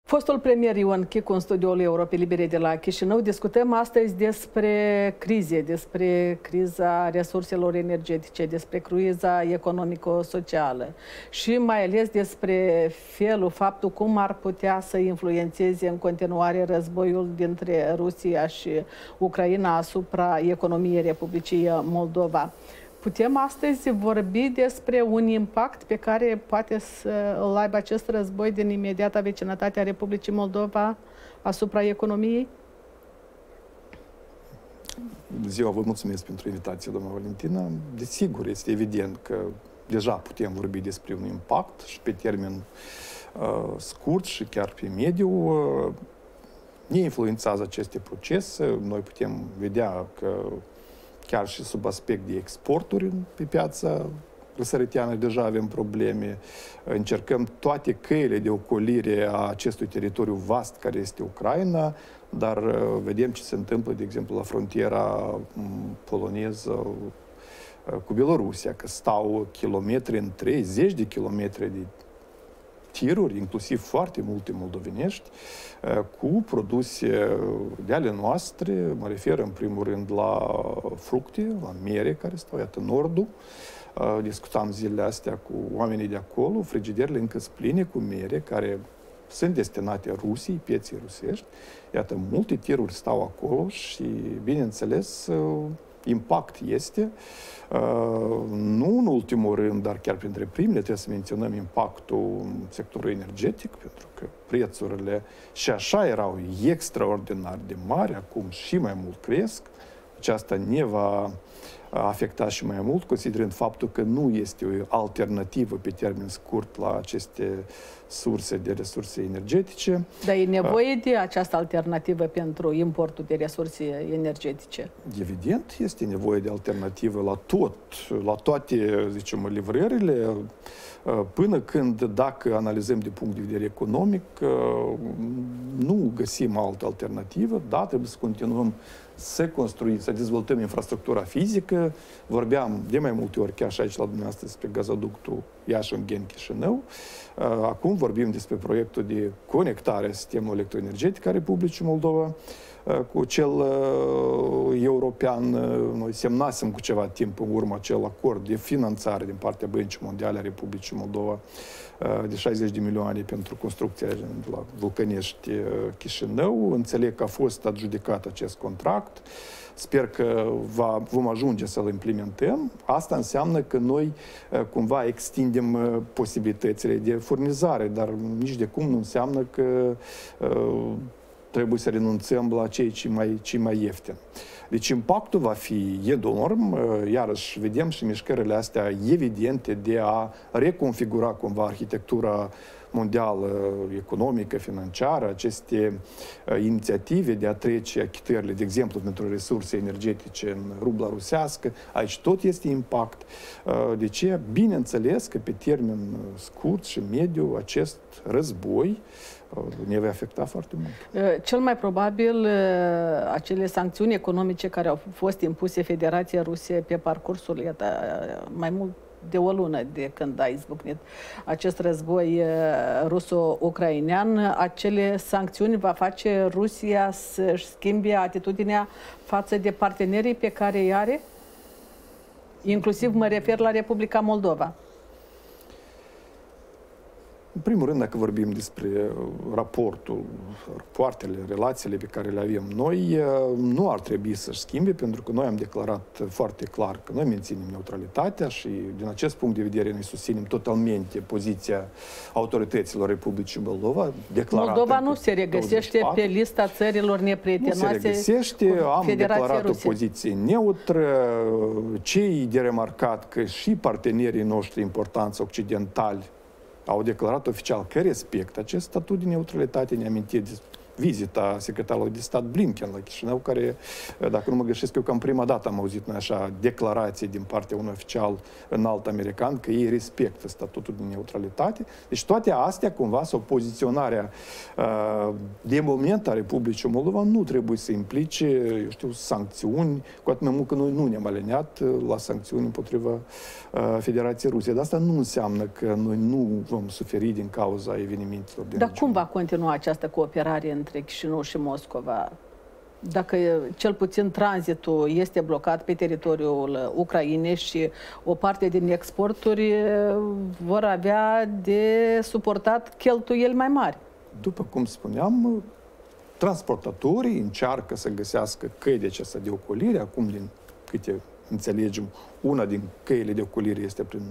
Fostul premier Ion Chicu în studioul Europei Libere de la Chișinău. Discutăm astăzi despre crize, despre criza resurselor energetice, despre criza economico-socială și mai ales despre faptul cum ar putea să influențeze în continuare războiul dintre Rusia și Ucraina asupra economiei Republicii Moldova. Putem astăzi vorbi despre un impact pe care poate să îl aibă acest război din imediata vecinătate a Republicii Moldova asupra economiei? Bună ziua, vă mulțumesc pentru invitație, doamna Valentina. Desigur, este evident că deja putem vorbi despre un impact și pe termen scurt și chiar pe mediu. Ne influențează aceste procese. Noi putem vedea că chiar și sub aspect de exporturi pe piața răsăriteană deja avem probleme. Încercăm toate căile de ocolire a acestui teritoriu vast care este Ucraina, dar vedem ce se întâmplă, de exemplu, la frontiera poloneză cu Bielorusia, că stau kilometri întregi, zeci de kilometri de tiruri, inclusiv foarte multe moldovenești, cu produse de ale noastre. Mă refer în primul rând la fructe, la mere care stau, iată, nordul. Discutam zilele astea cu oamenii de acolo, frigiderele încă sunt pline cu mere care sunt destinate Rusiei, pieții rusești. Iată, multe tiruri stau acolo și, bineînțeles, impact este. Nu în ultimul rând, dar chiar printre primele, trebuie să menționăm impactul în sectorul energetic, pentru că prețurile și așa erau extraordinar de mari, acum și mai mult cresc. Aceasta ne va afecta și mai mult, considerând faptul că nu este o alternativă pe termen scurt la aceste surse de resurse energetice. Dar e nevoie de această alternativă pentru importul de resurse energetice? Evident, este nevoie de alternativă la toate, zicem, livrările, până când, dacă analizăm de punct de vedere economic, nu găsim altă alternativă, da, trebuie să continuăm să construim, să dezvoltăm infrastructura fizică. Vorbeam de mai multe ori chiar și aici la dumneavoastră despre gazoductul Iași-Ungheni-Chișinău. Acum vorbim despre proiectul de conectare a sistemului electroenergetic a Republicii Moldova cu cel european. Noi semnasem cu ceva timp în urmă acel acord de finanțare din partea Băncii Mondiale a Republicii Moldova de 60 de milioane pentru construcția la Vulcănești Chișinău. Înțeleg că a fost adjudicat acest contract. Sper că vom ajunge să-l implementăm. Asta înseamnă că noi cumva extindem posibilitățile de furnizare, dar nici de cum nu înseamnă că trebuie să renunțăm la cei mai ieftini. Deci impactul va fi enorm, iarăși vedem și mișcările astea evidente de a reconfigura cumva arhitectura mondială, economică, financiară, aceste inițiative de a trece achitările, de exemplu, pentru resurse energetice în rubla rusească. Aici tot este impact. De ce? Bineînțeles că pe termen scurt și mediu acest război ne va afecta foarte mult. Cel mai probabil acele sancțiuni economice care au fost impuse Federației Ruse pe parcursul mai mult de o lună de când a izbucnit acest război ruso-ucrainean, acele sancțiuni va face Rusia să-și schimbe atitudinea față de partenerii pe care îi are? Inclusiv mă refer la Republica Moldova. În primul rând, dacă vorbim despre rapoartele, relațiile pe care le avem noi, nu ar trebui să-și schimbe, pentru că noi am declarat foarte clar că noi menținem neutralitatea și, din acest punct de vedere, noi susținem totalmente poziția autorităților Republicii Moldova. Moldova nu se regăsește pe lista țărilor neprietenoase. Nu se regăsește, am declarat o poziție neutră. Ce-i de remarcat că și partenerii noștri importanți occidentali au declarat oficial că respectă acest statut de neutralitate. Ne amintim vizita secretarului de stat Blinken la Chișinău, care, dacă nu mă greșesc, eu cam prima dată am auzit noi așa declarații din partea unui oficial înalt american că ei respectă statutul de neutralitate. Deci toate astea, cumva, sau poziționarea de moment a Republicii Moldova nu trebuie să implice, eu știu, sancțiuni, cu atât mai mult că noi nu ne-am aliniat la sancțiuni împotriva Federației Rusiei. Dar asta nu înseamnă că noi nu vom suferi din cauza evenimentelor din Dar cum va continua această cooperare între Chișinău și Moscova? Dacă cel puțin tranzitul este blocat pe teritoriul Ucrainei și o parte din exporturi vor avea de suportat cheltuieli mai mari. După cum spuneam, transportatorii încearcă să găsească căi de aceasta de ocolire. Acum, din câte înțelegem, una din căile de ocolire este prin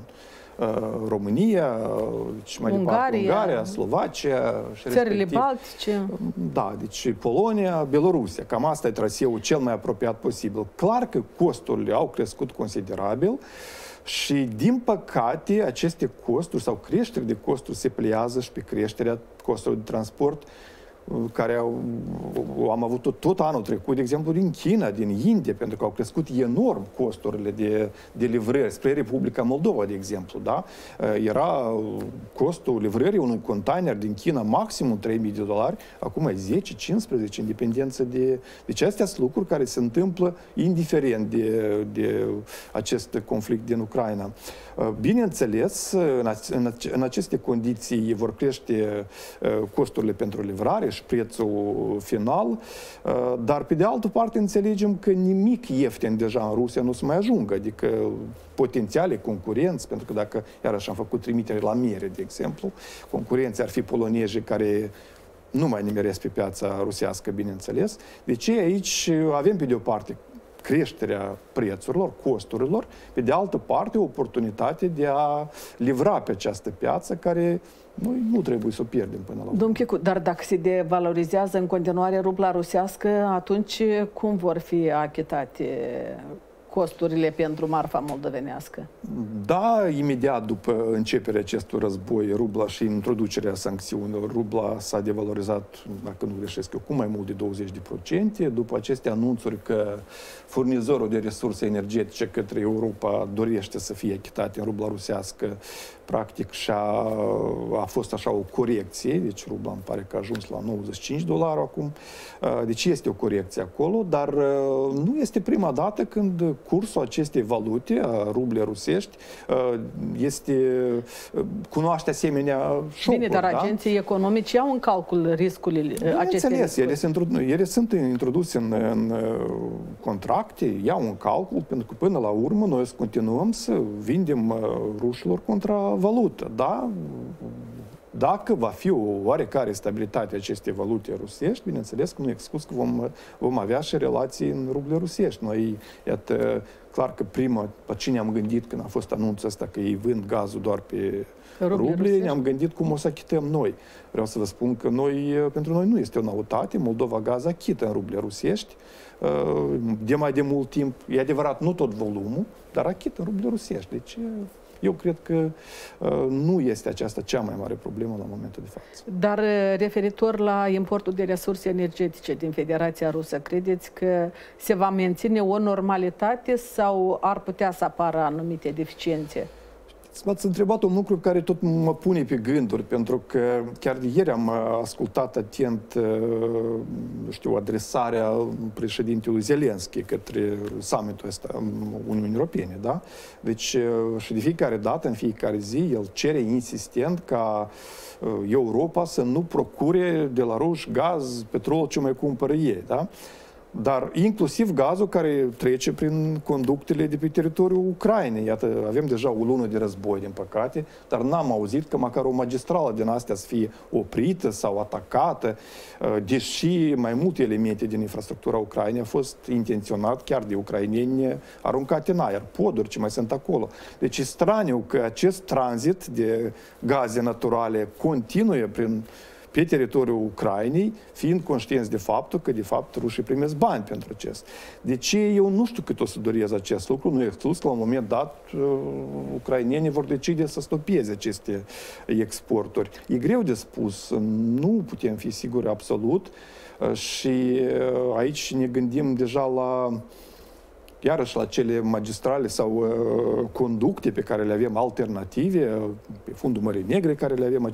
România, și mai departe Ungaria, Slovacia și țările Baltice. Da, deci Polonia, Belorusia. Cam asta e traseul cel mai apropiat posibil. Clar că costurile au crescut considerabil și, din păcate, aceste costuri sau creșteri de costuri se pliază și pe creșterea costurilor de transport care am avut tot anul trecut, de exemplu, din China, din India, pentru că au crescut enorm costurile de livrări spre Republica Moldova, de exemplu, da? Era costul livrării unui container din China maximum $3.000, acum e 10-15, în dependență de... Deci astea sunt lucruri care se întâmplă indiferent de acest conflict din Ucraina. Bineînțeles, în aceste condiții vor crește costurile pentru livrare și prețul final, dar pe de altă parte înțelegem că nimic ieftin deja în Rusia nu se mai ajungă, adică potențiale concurenți, pentru că dacă iarăși am făcut trimitere la miere, de exemplu, concurenții ar fi polonezii care nu mai nimeresc pe piața rusească, bineînțeles. Deci aici avem pe de o parte creșterea prețurilor, costurilor, pe de altă parte o oportunitate de a livra pe această piață care noi nu trebuie să o pierdem până la urmă. Domnul Chicu, dar dacă se devalorizează în continuare rubla rusească, atunci cum vor fi achitate costurile pentru marfa moldovenească? Da, imediat după începerea acestui război, rubla și introducerea sancțiunilor, rubla s-a devalorizat, dacă nu greșesc eu, cu mai mult de 20%. După aceste anunțuri că furnizorul de resurse energetice către Europa dorește să fie achitat în rubla rusească, practic a fost așa o corecție, deci rubla îmi pare că a ajuns la $95 acum, deci este o corecție acolo, dar nu este prima dată când cursul acestei valute, a rublei rusești, cunoaște asemenea șocuri. Bine, dar agenții economici iau în calcul riscurile acestei. Bineînțeles, ele sunt introduse în contracte, iau în calcul, pentru că până la urmă noi continuăm să vindem rușilor contra valută, da? Dacă va fi o oarecare stabilitate acestei valute rusești, bineînțeles că nu e exclus că vom avea și relații în ruble rusești. Noi, iată, clar că la cine am gândit când a fost anunțul ăsta că ei vând gazul doar pe ruble, ne-am gândit cum o să achităm noi. Vreau să vă spun că pentru noi nu este o noutate, Moldova Gaz achită în ruble rusești, de mai de mult timp, e adevărat, nu tot volumul, dar achită în ruble rusești. Deci eu cred că nu este aceasta cea mai mare problemă la momentul de față. Dar referitor la importul de resurse energetice din Federația Rusă, credeți că se va menține o normalitate sau ar putea să apară anumite deficiențe? M-ați întrebat un lucru care tot mă pune pe gânduri, pentru că chiar de ieri am ascultat atent, adresarea președintelui Zelenski către summitul ăsta Uniunii Europene, da? Deci, și de fiecare dată, în fiecare zi, el cere insistent ca Europa să nu procure de la ruși gaz, petrol ce mai cumpără ei, da? Dar inclusiv gazul care trece prin conductele de pe teritoriul Ucrainei. Iată, avem deja o lună de război, din păcate, dar n-am auzit că măcar o magistrală din astea să fie oprită sau atacată, deși mai multe elemente din infrastructura Ucrainei au fost intenționat chiar de ucraineni aruncate în aer, poduri ce mai sunt acolo. Deci e straniu că acest tranzit de gaze naturale continuă pe teritoriul Ucrainei, fiind conștienți de faptul că, de fapt, rușii primesc bani pentru acest. De ce eu nu știu cât o să dureze acest lucru, nu e exclus că la un moment dat ucrainenii vor decide să stopeze aceste exporturi. E greu de spus, nu putem fi siguri absolut și aici ne gândim deja la iarăși la cele magistrale sau conducte pe care le avem alternative, pe fundul Mării Negre care le avem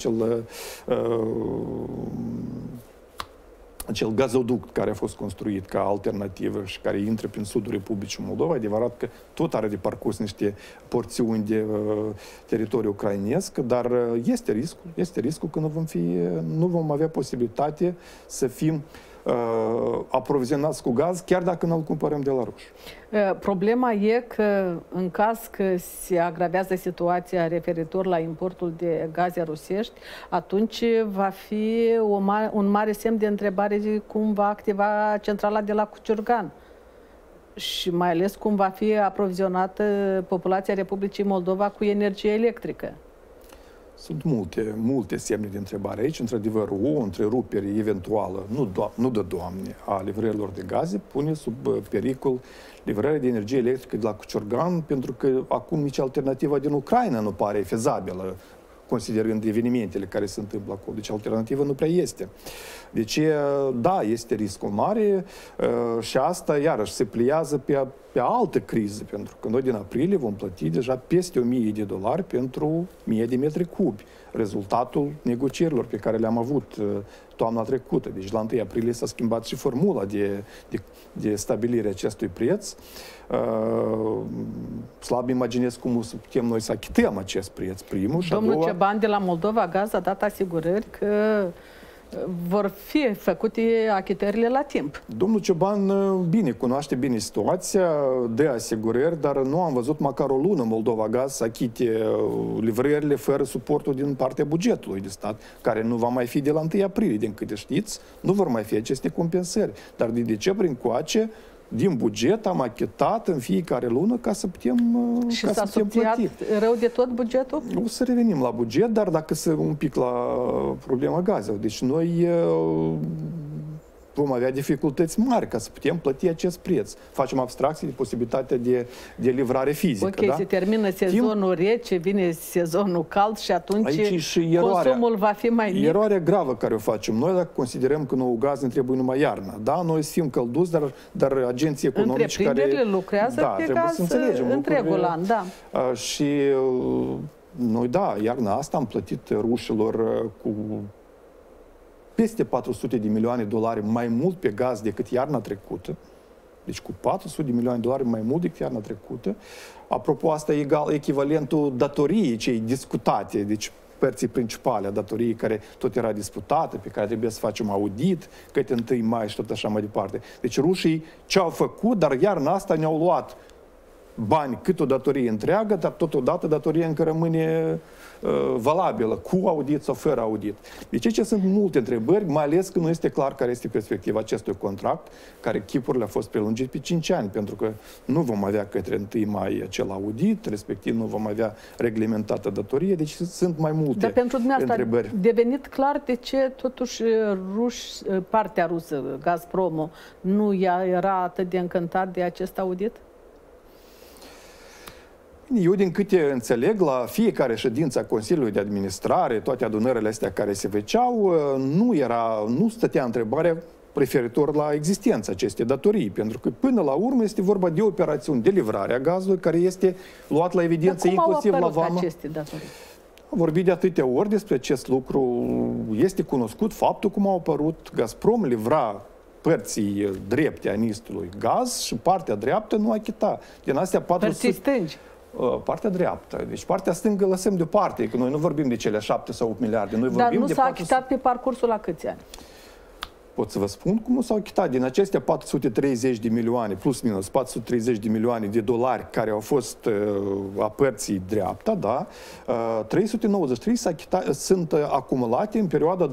acel gazoduct care a fost construit ca alternativă și care intră prin sudul Republicii Moldova. Adevărat că tot are de parcurs niște porțiuni de teritoriu ucrainesc, dar este riscul că nu vom avea posibilitate să fim aprovizionați cu gaz, chiar dacă nu îl cumpărăm de la ruși. Problema e că în caz că se agravează situația referitor la importul de gaze rusești, atunci va fi un mare semn de întrebare cum va activa centrala de la Cuciurgan și mai ales cum va fi aprovizionată populația Republicii Moldova cu energie electrică. Sunt multe semne de întrebare aici. Într-adevăr, o întrerupere eventuală, nu de Doamne, a livrărilor de gaze pune sub pericol livrarea de energie electrică de la Cuciurgan, pentru că acum nici alternativa din Ucraina nu pare fezabilă, considerând evenimentele care se întâmplă acolo. Deci alternativă nu prea este. Deci, da, este riscul mare și asta, iarăși, se pliază pe altă criză, pentru că noi din aprilie vom plăti deja peste $1000 pentru 1000 de metri cubi. Rezultatul negocierilor pe care le-am avut toamna trecută. Deci la 1 aprilie s-a schimbat și formula de stabilire acestui preț. Slab imaginez cum o să putem noi să achităm acest preț, primul. Și Domnul Ceban de la Moldova Gaz a dat asigurări că vor fi făcute achitările la timp. Domnul Ceban cunoaște bine situația, dă asigurări, dar nu am văzut măcar o lună Moldova Gaz să achite livrările fără suportul din partea bugetului de stat, care nu va mai fi de la 1 aprilie, din câte știți, nu vor mai fi aceste compensări. Dar din decembrie încoace, din buget am achitat în fiecare lună ca să putem plăti. Și s-a subțiat rău de tot bugetul? O să revenim la buget, dar dacă un pic la problema gazelor. Deci noi vom avea dificultăți mari ca să putem plăti acest preț. Facem abstracție de posibilitatea de livrare fizică. Ok, da? Se termină sezonul rece, vine sezonul cald și atunci consumul va fi mai mic. Eroarea gravă care o facem noi dacă considerăm că nouă gaz ne trebuie numai iarna. Da, noi să fim călduți, dar agenții economici care... Întreprinderile lucrează pe gaz întregul an, da. Și noi, da, iarna asta am plătit rușilor cu peste $400 de milioane mai mult pe gaz decât iarna trecută. Deci cu $400 de milioane mai mult decât iarna trecută. Apropo, asta e echivalentul datoriei cei discutate, deci părții principale a datoriei care tot era disputată, pe care trebuie să facem audit, către 1 mai și tot așa mai departe. Deci rușii ce-au făcut, dar iarna asta ne-au luat bani cât o datorie întreagă, dar totodată datoria încă rămâne valabilă, cu audit sau fără audit. Deci aici sunt multe întrebări, mai ales că nu este clar care este perspectiva acestui contract, care chipurile a fost prelungit pe 5 ani, pentru că nu vom avea către 1 mai acel audit, respectiv nu vom avea reglementată datorie, deci sunt mai multe dar pentru întrebări. A devenit clar de ce totuși partea rusă, Gazpromul, nu era atât de încântat de acest audit? Eu, din câte înțeleg, la fiecare ședință a Consiliului de Administrare, toate adunările astea care se făceau, nu stătea întrebarea referitor la existența acestei datorii, pentru că până la urmă este vorba de operațiuni de livrare a gazului care este luat la evidență inclusiv la vamă. Aceste datorii? Am vorbit de atâtea ori despre acest lucru, este cunoscut faptul cum au apărut. Gazprom livra părții drepte a nistului gaz și partea dreaptă nu achita. Din astea 400... Părții stângi. Partea dreaptă. Deci partea stângă lăsăm deoparte, că noi nu vorbim de cele 7 sau 8 miliarde. Noi dar vorbim nu de s-a achitat pe parcursul la câți ani? Pot să vă spun cum nu s-au achitat. Din acestea 430 de milioane, plus minus 430 de milioane de dolari care au fost a părții dreapta, da, 393 sunt acumulate în perioada 2011-2015.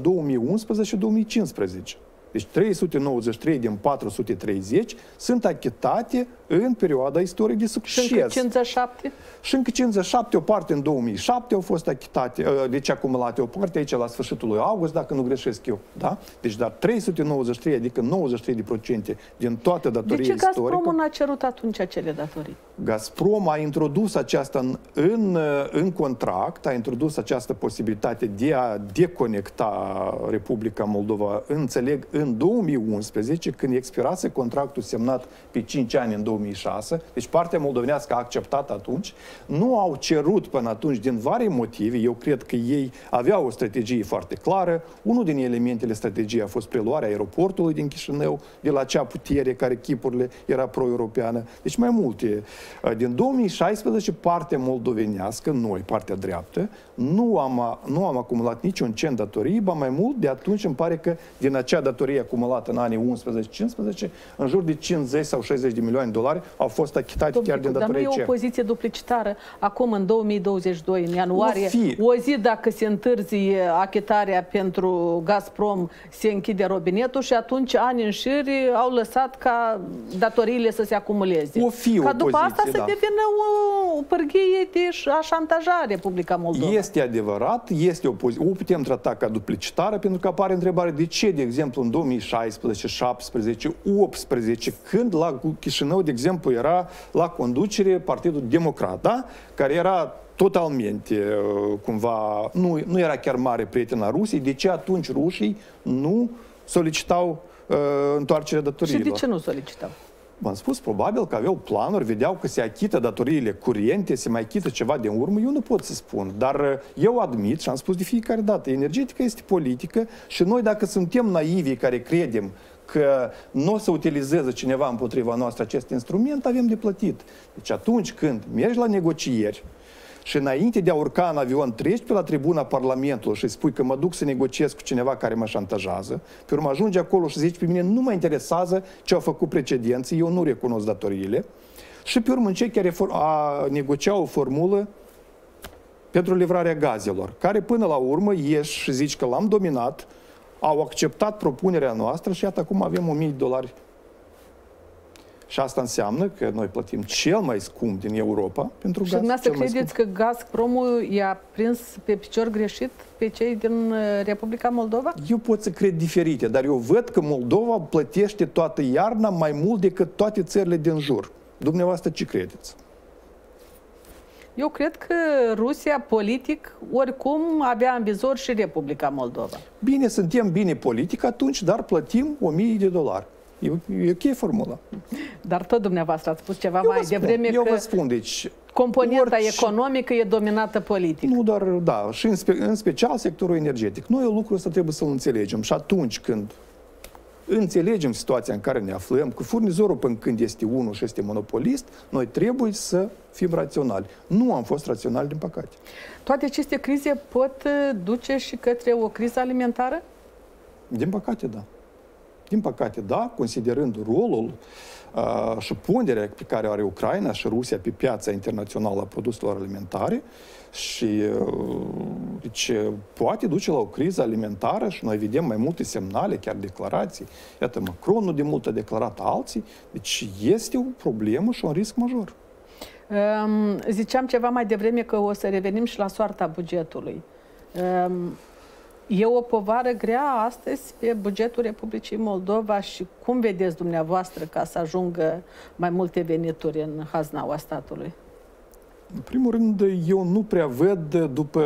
Deci 393 din 430 sunt achitate în perioada istorică de succes. Și încă 57? Și încă 57, o parte în 2007 au fost achitate, deci acumulate, o parte aici la sfârșitul lui august, dacă nu greșesc eu. Da? Deci, dar 393, adică 93% din toată datoria istorică. De ce Gazprom n-a cerut atunci acele datorii? Gazprom a introdus aceasta în contract, a introdus această posibilitate de a deconecta Republica Moldova, înțeleg, în 2011, când expirase contractul semnat pe 5 ani în 2006, deci partea moldovenească a acceptat atunci, nu au cerut până atunci din vari motive, eu cred că ei aveau o strategie foarte clară, unul din elementele strategiei a fost preluarea aeroportului din Chișinău, de la acea putere care chipurile era pro-europeană, deci mai multe. Din 2016, partea moldovenească, noi, partea dreaptă, nu am acumulat niciun cent datorii, ba mai mult, de atunci îmi pare că din acea datorie acumulată în anii 11-15, în jur de 50 sau 60 de milioane de dolari au fost achitate chiar din datorie cecă. Dar nu e o poziție duplicitară. Acum, în 2022, în ianuarie, o zi dacă se întârzie achitarea pentru Gazprom, se închide robinetul și atunci ani în șir au lăsat ca datoriile să se acumuleze. O fi ca o după poziție, asta să devină o pârghie de a șantaja Republica Moldova. Este adevărat, este o poziție. O putem trata ca duplicitară, pentru că apare întrebarea de ce, de exemplu, în 2016, 17, 18, când la Chișinău, de exemplu, era la conducere Partidul Democrat, da? Care era totalmente, cumva, nu era chiar mare prieten a Rusiei, de ce atunci rușii nu solicitau întoarcerea datoriilor? Și de ce nu solicitau? V-am spus, probabil că aveau planuri, vedeau că se achită datoriile curente, se mai achită ceva de urmă, eu nu pot să spun. Dar eu admit, și am spus de fiecare dată, energetica este politică și noi, dacă suntem naivi care credem că nu o să utilizeze cineva împotriva noastră acest instrument, avem de plătit. Deci atunci când mergi la negocieri și înainte de a urca în avion treci pe la tribuna Parlamentului și spui că mă duc să negociez cu cineva care mă șantajează, pe urmă ajungi acolo și zici pe mine nu mă interesează ce au făcut precedenții, eu nu recunosc datoriile, și pe urmă încerci a negocia o formulă pentru livrarea gazelor, care până la urmă ieși și zici că l-am dominat, au acceptat propunerea noastră și iată acum avem $1000. Și asta înseamnă că noi plătim cel mai scump din Europa pentru gaz. Și dumneavoastră credeți că Gazpromul i-a prins pe picior greșit pe cei din Republica Moldova? Eu pot să cred diferite, dar eu văd că Moldova plătește toată iarna mai mult decât toate țările din jur. Dumneavoastră ce credeți? Eu cred că Rusia, politic, oricum avea în vizor și Republica Moldova. Bine, suntem bine politic atunci, dar plătim $1000. E ok formula. Dar tot dumneavoastră ați spus ceva mai devreme că vă spun, deci, componenta economică e dominată politic. Nu doar, da, și în special sectorul energetic. Noi lucrul ăsta trebuie să-l înțelegem și atunci când înțelegem situația în care ne aflăm, că furnizorul până când este unul și este monopolist, noi trebuie să fim raționali. Nu am fost raționali, din păcate. Toate aceste crize pot duce și către o criză alimentară? Din păcate, da. Din păcate, da, considerând rolul și ponderea pe care are Ucraina și Rusia pe piața internațională a produselor alimentare și deci, poate duce la o criză alimentară și noi vedem mai multe semnale, chiar declarații. Iată, Macron nu de mult a declarat alții, deci este o problemă și un risc major. Ziceam ceva mai devreme că o să revenim și la soarta bugetului. E o povară grea astăzi pe bugetul Republicii Moldova și cum vedeți dumneavoastră ca să ajungă mai multe venituri în haznaua statului? În primul rând, eu nu prea văd, după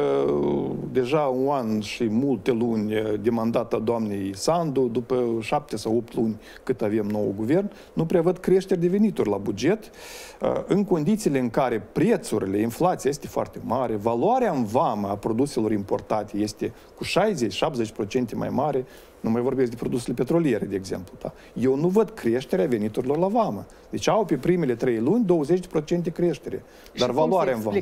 deja un an și multe luni de mandat a doamnei Sandu, după 7 sau 8 luni cât avem nou guvern, nu prea văd creșteri de venituri la buget, în condițiile în care prețurile, inflația este foarte mare, valoarea în vamă a produselor importate este cu 60-70% mai mare, nu mai vorbesc de produsele petroliere, de exemplu. Da? Eu nu văd creșterea veniturilor la vamă. Deci au pe primele 3 luni 20% creștere. Dar valoarea în vamă.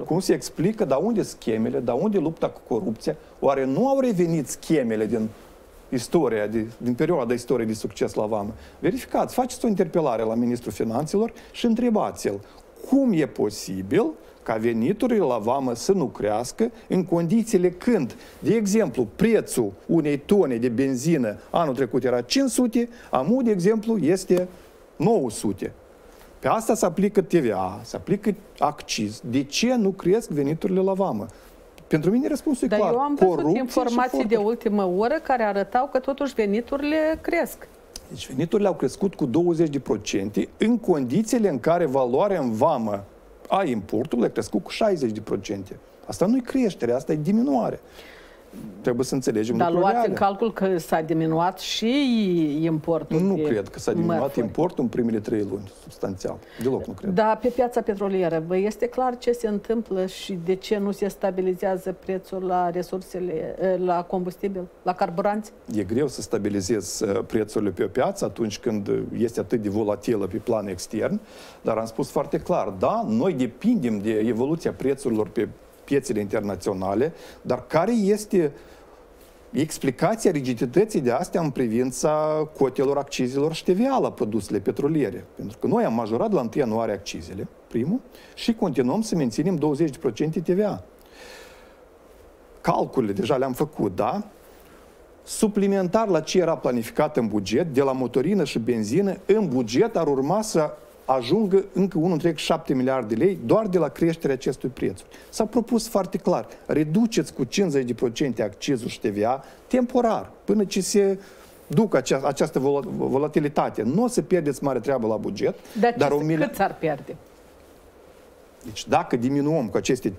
Cum se explică? Da unde schemele? Da unde lupta cu corupția? Oare nu au revenit schemele din istoria, din perioada istoriei de succes la vamă? Verificați, faceți o interpelare la Ministrul Finanțelor și întrebați-l cum e posibil ca veniturile la vamă să nu crească în condițiile când, de exemplu, prețul unei tone de benzină anul trecut era 500, amul, de exemplu, este 900. Pe asta se aplică TVA, se aplică acciz. De ce nu cresc veniturile la vamă? Pentru mine răspunsul e clar. Dar eu am văzut informații de ultimă oră care arătau că totuși veniturile cresc. Deci veniturile au crescut cu 20% în condițiile în care valoarea în vamă a importului a crescut cu 60%. Asta nu e creștere, asta e diminuare. Trebuie să înțelegem lucrurile. Dar luați în calcul că s-a diminuat și importul. Nu cred că s-a diminuat importul în primele 3 luni, substanțial. Deloc nu cred. Dar pe piața petrolieră, vă este clar ce se întâmplă și de ce nu se stabilizează prețul la resursele, la combustibil, la carburanți? E greu să stabilizezi prețurile pe o piață atunci când este atât de volatilă pe plan extern, dar am spus foarte clar, da, noi depindem de evoluția prețurilor pe piețele internaționale, dar care este explicația rigidității de astea în privința cotelor, accizelor și TVA la produsele petroliere? Pentru că noi am majorat la 1 ianuarie accizele, primul, și continuăm să menținem 20% TVA. Calculele deja le-am făcut, da? Suplimentar la ce era planificat în buget, de la motorină și benzină, în buget ar urma să ajungă încă 1,7 miliarde de lei doar de la creșterea acestui preț. S-a propus foarte clar, reduceți cu 50% accizul și TVA temporar, până ce se ducă această volatilitate. Nu o să pierdeți mare treabă la buget. Dar cât s-ar pierde? Deci dacă diminuăm cu aceste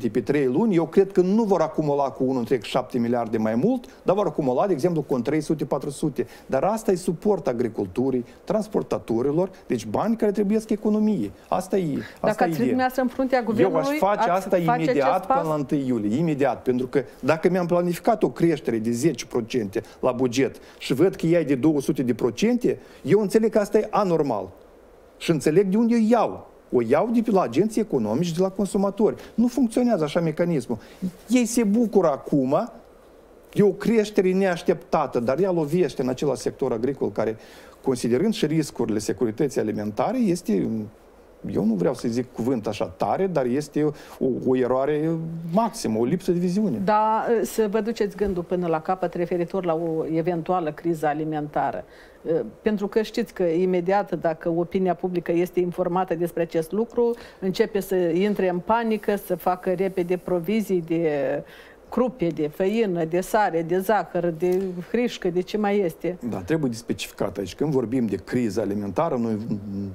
50% pe 3 luni, eu cred că nu vor acumula cu 1,7 miliarde mai mult, dar vor acumula, de exemplu, cu 300-400. Dar asta e suport agriculturii, transportatorilor, deci bani care trebuie să economie. Asta e Dacă ați fi dumneavoastră în fruntea guvernului, eu aș face asta imediat până la 1 iulie. Imediat, pentru că dacă mi-am planificat o creștere de 10% la buget și văd că ea e de 200%, eu înțeleg că asta e anormal. Și înțeleg de unde eu iau. O iau de la agenții economici, de la consumatori. Nu funcționează așa mecanismul. Ei se bucură acum de o creștere neașteptată, dar ea lovește în același sector agricol care, considerând și riscurile securității alimentare, este, eu nu vreau să zic cuvânt așa tare, dar este o eroare maximă, o lipsă de viziune. Da, să vă duceți gândul până la capăt referitor la o eventuală criză alimentară. Pentru că știți că imediat, dacă opinia publică este informată despre acest lucru, începe să intre în panică, să facă repede provizii de crupe, de făină, de sare, de zahăr, de hrișcă, de ce mai este. Da, trebuie de specificat aici. Când vorbim de criză alimentară, noi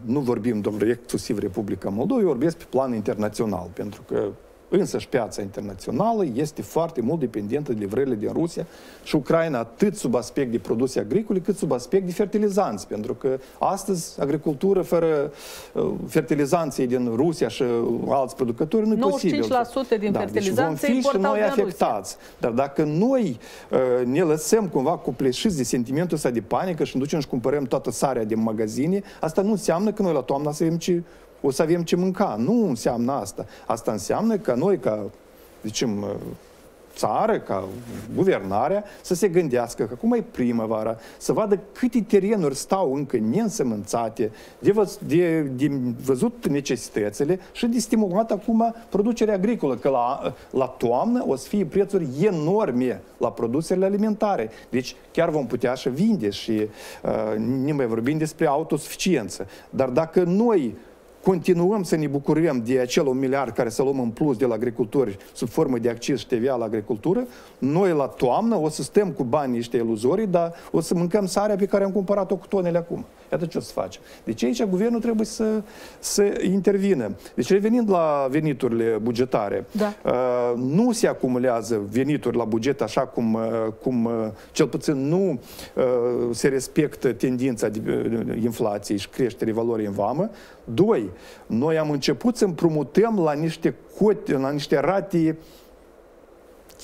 nu vorbim doar exclusiv Republica Moldova, eu vorbesc pe plan internațional, pentru că însăși piața internațională este foarte mult dependentă de livrările din Rusia și Ucraina, atât sub aspect de produse agricole, cât sub aspect de fertilizanți. Pentru că astăzi agricultură fără fertilizanții din Rusia și alți producători nu e posibil. 95% din fertilizanți deci vom fi și noi afectați. Dar dacă noi ne lăsăm cumva copleșiți de sentimentul ăsta de panică și ne ducem și cumpărăm toată sarea din magazine, asta nu înseamnă că noi la toamnă o să avem ce mânca. Nu înseamnă asta. Asta înseamnă că noi, ca, zicem, țară, ca guvernarea, să se gândească că acum e primăvara, să vadă câte terenuri stau încă neînsămânțate, de văzut necesitățile și de stimulat acum producerea agricolă, că la toamnă o să fie prețuri enorme la produsele alimentare. Deci chiar vom putea și vinde și ne mai vorbim despre autosuficiență. Dar dacă noi continuăm să ne bucurăm de acel 1 miliard care să luăm în plus de la agricultori sub formă de acciz și TVA la agricultură, noi la toamnă o să stăm cu banii ăștia iluzorii, dar o să mâncăm sarea pe care am cumpărat-o cu tonele acum. Iată ce o să facem. Deci aici guvernul trebuie să intervină. Deci revenind la veniturile bugetare, da. Nu se acumulează venituri la buget așa cum cel puțin nu se respectă tendința de inflației și creșterii valorii în vamă. 2. Noi am început să împrumutăm la niște rate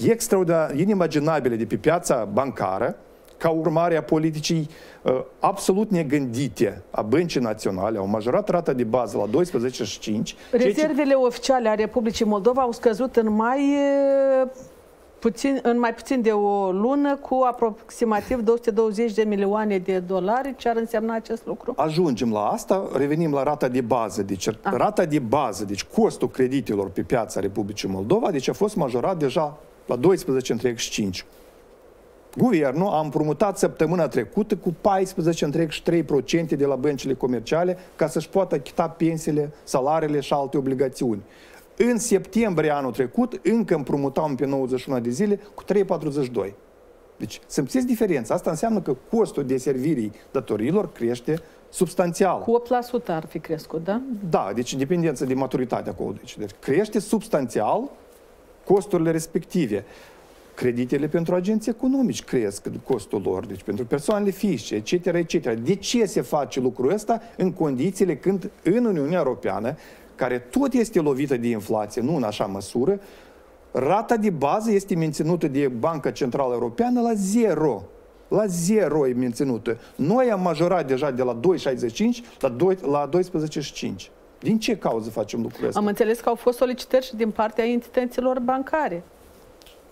extraordinar inimaginabile de pe piața bancară, ca urmare a politicii absolut negândite a Băncii Naționale. Au majorat rata de bază la 12,5. Rezervele oficiale a Republicii Moldova au scăzut în mai în mai puțin de o lună, cu aproximativ 220 de milioane de dolari. Ce ar însemna acest lucru? Ajungem la asta, revenim la rata de bază. Deci, rata de bază, deci costul creditelor pe piața Republicii Moldova, deci a fost majorat deja la 12,5%. Guvernul a împrumutat săptămâna trecută cu 14,3% de la băncile comerciale ca să-și poată achita pensiile, salariile și alte obligațiuni. În septembrie anul trecut, încă împrumutau pe 91 de zile cu 3,42. Deci, simțiți diferența. Asta înseamnă că costul de servirii datorilor crește substanțial. Cu 8% ar fi crescut, da? Da, deci dependență de maturitate acolo. Deci crește substanțial costurile respective. Creditele pentru agenții economici cresc costul lor, deci pentru persoanele fizice, etc., etc. De ce se face lucrul ăsta în condițiile când în Uniunea Europeană, care tot este lovită de inflație, nu în așa măsură, rata de bază este menținută de Banca Centrală Europeană la 0. La 0 e menținută. Noi am majorat deja de la 2,65 la 12,5. Din ce cauză facem lucrul ăsta? Am înțeles că au fost solicitări și din partea entităților bancare.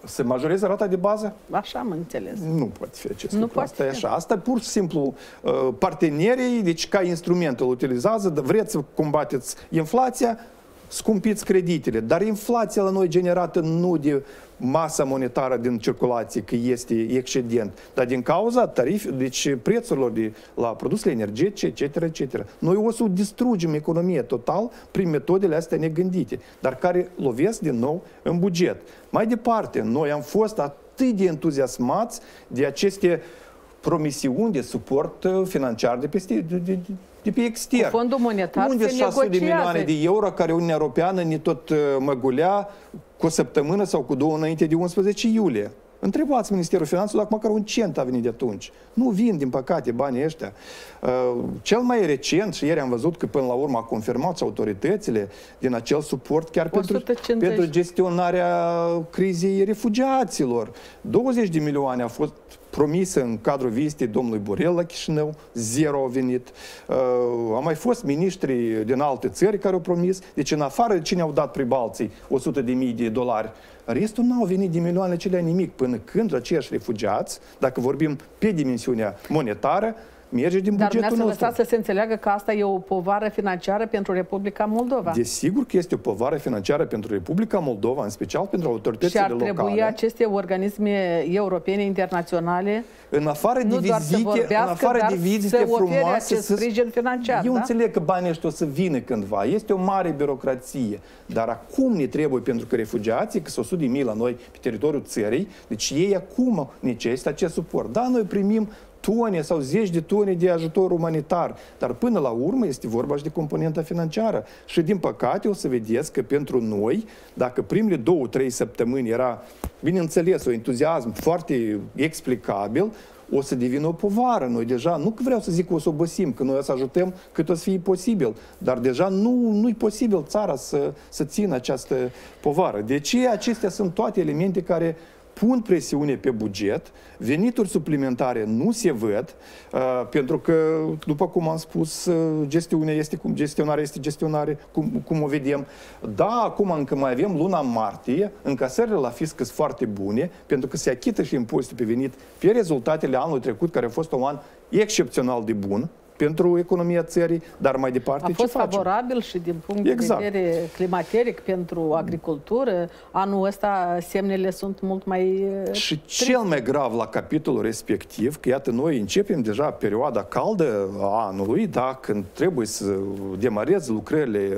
Se majoreze rata de bază? Așa am înțeles. Nu poate fi acest lucru. Asta e așa. Asta pur și simplu partenerii, deci ca instrument îl utilizează, vreți să combateți inflația, scumpiți creditele. Dar inflația la noi generată nu de masa monetară din circulație, că este excedent, dar din cauza deci prețurilor la produsele energetice, etc., etc. Noi o să distrugem economia total prin metodele astea negândite, dar care lovesc din nou în buget. Mai departe, noi am fost atât de entuziasmați de aceste promisiuni de suport financiar de pe extern. Cu Fondul Monetar unde se 600 de negociază. milioane de euro care Uniunea Europeană ne tot măgulea cu o săptămână sau cu două înainte de 11 iulie. Întrebați Ministerul Finanțelor dacă măcar un cent a venit de atunci. Nu vin, din păcate, banii ăștia. Cel mai recent, și ieri am văzut că până la urmă a confirmat și autoritățile din acel suport chiar pentru gestionarea crizei refugiaților. 20 de milioane a fost promisă în cadrul vizitei domnului Borel la Chișinău, 0 au venit. Au mai fost miniștri din alte țări care au promis. Deci în afară de cine au dat pribalții 100.000 de dolari, restul n-au venit de milioanele acelea nimic, până când aceiași refugiați, dacă vorbim pe dimensiunea monetară, merge din bugetul nostru. Dar lăsați să se înțeleagă că asta e o povară financiară pentru Republica Moldova. Desigur că este o povară financiară pentru Republica Moldova, în special pentru autoritățile locale. Și ar trebui aceste organisme europene, internaționale, în afară de vizite frumoase, sprijin financiar. Eu înțeleg că banii ăștia o să vină cândva. Este o mare birocrație. Dar acum ne trebuie, pentru că refugiații, că sunt 100.000 la noi pe teritoriul țării, deci ei acum necesită acest suport. Da, noi primim tone sau zeci de tone de ajutor umanitar, dar până la urmă este vorba și de componenta financiară. Și din păcate o să vedeți că pentru noi, dacă primele 2-3 săptămâni era, bineînțeles, un entuziasm foarte explicabil, o să devină o povară. Noi deja, nu că vreau să zic că o să obosim, că noi o să ajutăm cât o să fie posibil, dar deja nu e posibil țara să țină această povară. Deci acestea sunt toate elemente care pun presiune pe buget, venituri suplimentare nu se văd, pentru că, după cum am spus, gestionarea este gestionare, cum o vedem. Da, acum încă mai avem luna martie, încasările la fisc sunt foarte bune, pentru că se achită și impozitul pe venit pe rezultatele anului trecut, care a fost un an excepțional de bun pentru economia țării, dar mai departe a fost favorabil și din punct de vedere climateric pentru agricultură. Anul ăsta semnele sunt mult mai și cel mai grav la capitolul respectiv, că iată noi începem deja perioada caldă a anului, da, când trebuie să demarezi lucrările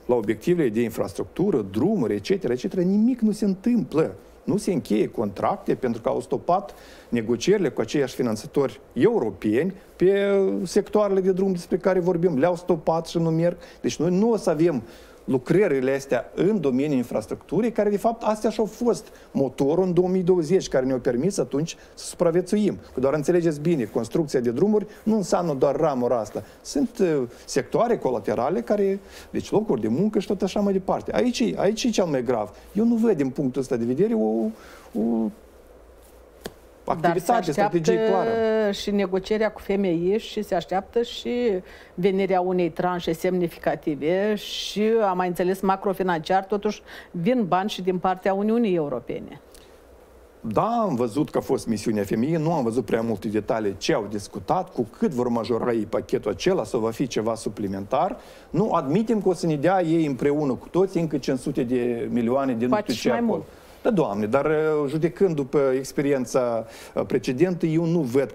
la obiectivele de infrastructură, drumuri, etc., etc., nimic nu se întâmplă. Nu se încheie contracte pentru că au stopat negocierile cu aceiași finanțatori europeni pe sectoarele de drum despre care vorbim. Le-au stopat și nu merg. Deci noi nu o să avem lucrările astea în domeniul infrastructurii, care de fapt astea și-au fost motorul în 2020, care ne-au permis atunci să supraviețuim. Că doar înțelegeți bine, construcția de drumuri nu înseamnă doar ramura asta. Sunt sectoare colaterale care, deci locuri de muncă și tot așa mai departe. Aici e cel mai grav. Eu nu văd din punctul ăsta de vedere o activitate, strategie clară. Și negocierea cu FMI și se așteaptă și venirea unei tranșe semnificative și, am mai înțeles, macrofinanciar, totuși vin bani și din partea Uniunii Europene. Da, am văzut că a fost misiunea femeii, nu am văzut prea multe detalii ce au discutat, cu cât vor majora ei pachetul acela sau va fi ceva suplimentar. Nu, admitem că o să ne dea ei împreună cu toți încă 500 de milioane de nu știu ce acolo. Da, Doamne, dar judecând după experiența precedentă, eu nu văd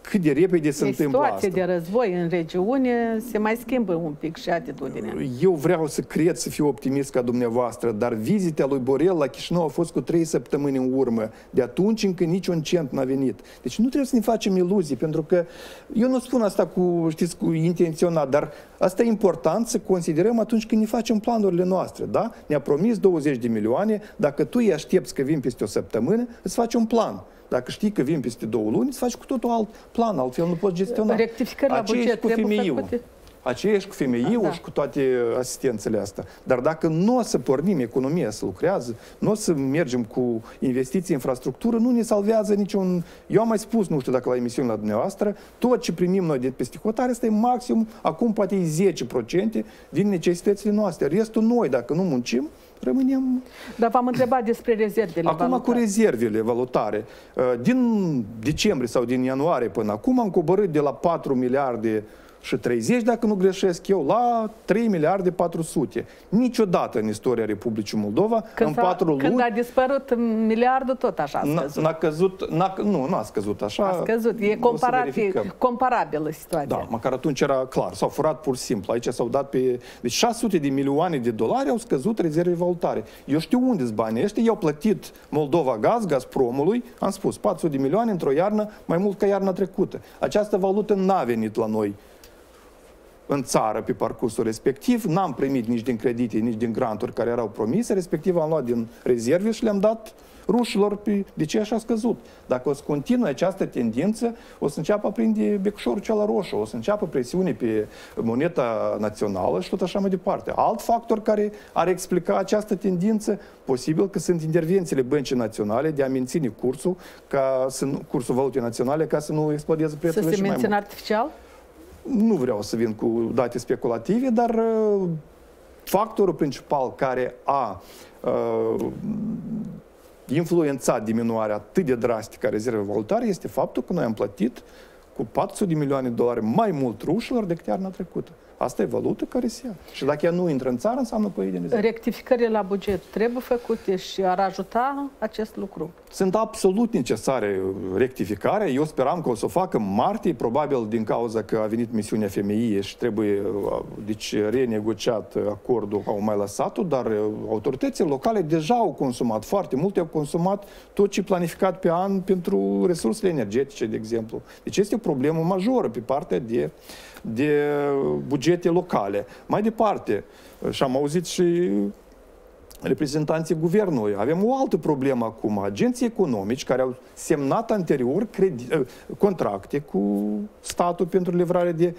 cât de repede se întâmplă asta. Situația de război în regiune se mai schimbă un pic și atitudinea. Eu vreau să cred, să fiu optimist ca dumneavoastră, dar vizita lui Borel la Chișinău a fost cu 3 săptămâni în urmă. De atunci încă niciun cent n-a venit. Deci nu trebuie să ne facem iluzii, pentru că eu nu spun asta cu, știți, cu intenționat, dar asta e important să considerăm atunci când ne facem planurile noastre, da? Ne-a promis 20 de milioane, dacă tu îi aștepți că vin peste o săptămână, îți faci un plan. Dacă știi că vin peste 2 luni, îți faci cu totul alt plan, altfel nu poți gestiona. Rectificări la buget trebuie făcute. Aceeași cu femeiul și cu toate asistențele astea. Dar dacă nu o să pornim economia să lucrează, nu o să mergem cu investiții în infrastructură, nu ne salvează niciun... Eu am mai spus, nu știu dacă la emisiune la dumneavoastră, tot ce primim noi de peste hotare, asta e maxim, acum poate e 10% din necesitățile noastre. Restul noi, dacă nu muncim, rămânem... Dar v-am întrebat despre rezervele valutare. Acum cu rezervele valutare. Din decembrie sau din ianuarie până acum am coborât de la 4 miliarde și 30, dacă nu greșesc eu, la 3 miliarde 400. Niciodată în istoria Republicii Moldova, în 4 luni... Când a dispărut miliardul, tot așa a scăzut. N-a căzut, nu a scăzut așa. A scăzut, e comparabilă situația. Da, măcar atunci era clar, s-au furat pur și simplu. Aici s-au dat pe... Deci 600 de milioane de dolari au scăzut rezerve valutare. Eu știu unde-s banii ăștia, i-au plătit Moldova Gaz, Gazpromului, am spus, 400 de milioane într-o iarnă, mai mult ca iarna trecută. Această valută n-a venit la noi în țară pe parcursul respectiv, n-am primit nici din credite, nici din granturi care erau promise, respectiv am luat din rezerve și le-am dat rușilor, de ce așa a scăzut. Dacă o să continue această tendință, o să înceapă a prinde becșorul cel roșu, o să înceapă presiune pe moneda națională și tot așa mai departe. Alt factor care ar explica această tendință, posibil că sunt intervențiile băncii naționale de a menține cursul, cursul valutei naționale, ca să nu explodeze prețurile și mai mult. Să se mențină artificial? Nu vreau să vin cu date speculative, dar factorul principal care a influențat diminuarea atât de drastică a rezervei valutare este faptul că noi am plătit cu 400 de milioane de dolari mai mult rușilor decât iarna trecută. Asta e valută care se ia. Și dacă ea nu intră în țară, înseamnă că e din rezervă. Rectificările la buget trebuie făcute și ar ajuta acest lucru? Sunt absolut necesare rectificarea. Eu speram că o să o facă în martie, probabil din cauza că a venit misiunea FMI și trebuie deci, renegociat acordul, au mai lăsat-o, dar autoritățile locale deja au consumat foarte multe, au consumat tot ce planificat pe an pentru resursele energetice, de exemplu. Deci este o problemă majoră pe partea de bugete locale. Mai departe, și am auzit și reprezentanții guvernului, avem o altă problemă acum. Agenții economici care au semnat anterior contracte cu statul pentru livrare de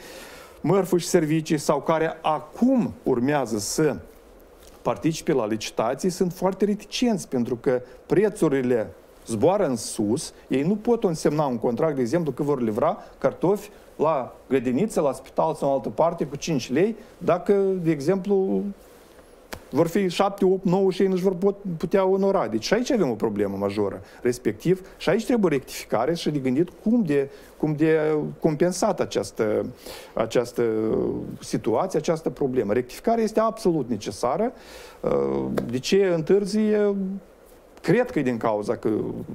mărfuri și servicii sau care acum urmează să participe la licitații, sunt foarte reticenți pentru că prețurile zboară în sus, ei nu pot însemna un contract, de exemplu, că vor livra cartofi la grădiniță, la spital sau în altă parte cu 5 lei, dacă, de exemplu, vor fi 7, 8, 9 și ei nu-și vor putea onora. Deci și aici avem o problemă majoră. Respectiv, și aici trebuie rectificare și de gândit cum de compensat această situație, această problemă. Rectificarea este absolut necesară. De ce întârzie? Cred că e din cauza că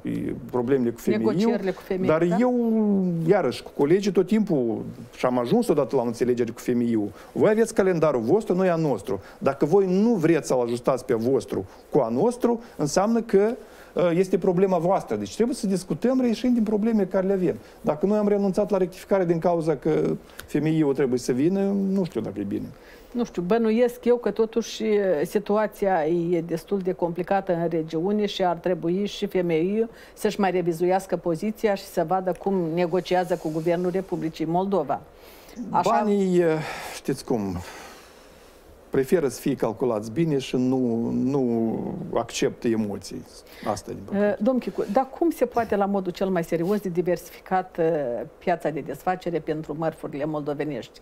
e problemele cu femeiul, dar da? Eu, iarăși, cu colegii tot timpul, și am ajuns odată la o înțelegere cu femeiul, voi aveți calendarul vostru, noi a nostru. Dacă voi nu vreți să-l ajustați pe vostru cu a nostru, înseamnă că este problema voastră. Deci trebuie să discutăm reieșind din problemele care le avem. Dacă noi am renunțat la rectificare din cauza că femeiul trebuie să vină, nu știu dacă e bine. Nu știu, bănuiesc eu că totuși situația e destul de complicată în regiune și ar trebui și FMI să-și mai revizuiască poziția și să vadă cum negociază cu Guvernul Republicii Moldova. Așa... Banii, știți cum, preferă să fie calculați bine și nu acceptă emoții. Asta e Domnul Chicu, dar cum se poate la modul cel mai serios de diversificat piața de desfacere pentru mărfurile moldovenești?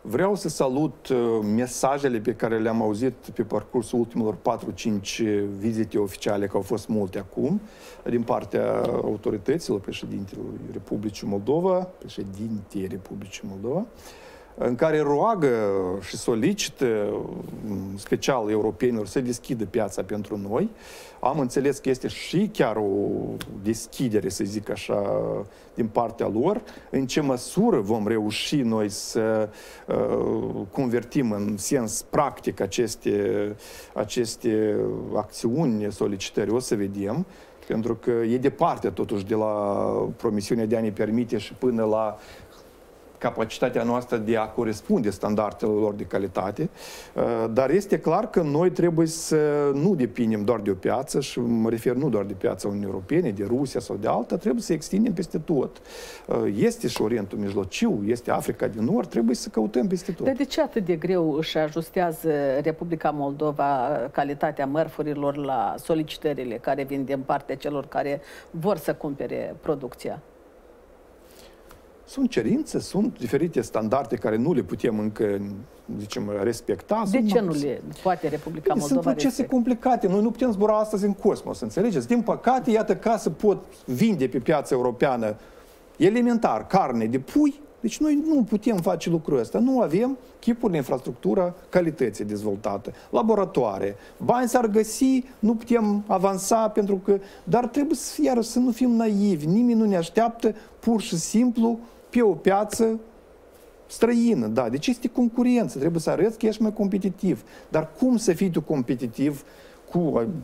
Vreau să salut mesajele pe care le-am auzit pe parcursul ultimilor 4-5 vizite oficiale, că au fost multe acum, din partea autorităților, președintele Republicii Moldova, președintei Republicii Moldova, în care roagă și solicită special europenilor să deschidă piața pentru noi. Am înțeles că este și chiar o deschidere, să zic așa, din partea lor. În ce măsură vom reuși noi să convertim în sens practic aceste acțiuni, solicitări, o să vedem. Pentru că e departe totuși de la promisiunea de a ne permite și până la capacitatea noastră de a corespunde standardelor lor de calitate, dar este clar că noi trebuie să nu depindem doar de o piață, și mă refer nu doar de piața Uniunii Europene, de Rusia sau de alta, trebuie să extindem peste tot. Este și Orientul Mijlociu, este Africa din Nord, trebuie să căutăm peste tot. Dar de ce atât de greu își ajustează Republica Moldova calitatea mărfurilor la solicitările care vin din partea celor care vor să cumpere producția? Sunt cerințe, sunt diferite standarde care nu le putem încă, zicem, respecta. De ce nu le poate Republica Moldova Sunt procese complicate. Noi nu putem zbura astăzi în cosmos, înțelegeți? Din păcate, iată, ca să pot vinde pe piața europeană elementar carne de pui, deci noi nu putem face lucrul ăsta. Nu avem chipuri de infrastructură calității dezvoltată, laboratoare. Bani s-ar găsi, nu putem avansa pentru că... Dar trebuie să nu fim naivi. Nimeni nu ne așteaptă pur și simplu pe o piață străină, da. Deci este concurență, trebuie să arăți că ești mai competitiv. Dar cum să fii tu competitiv cu,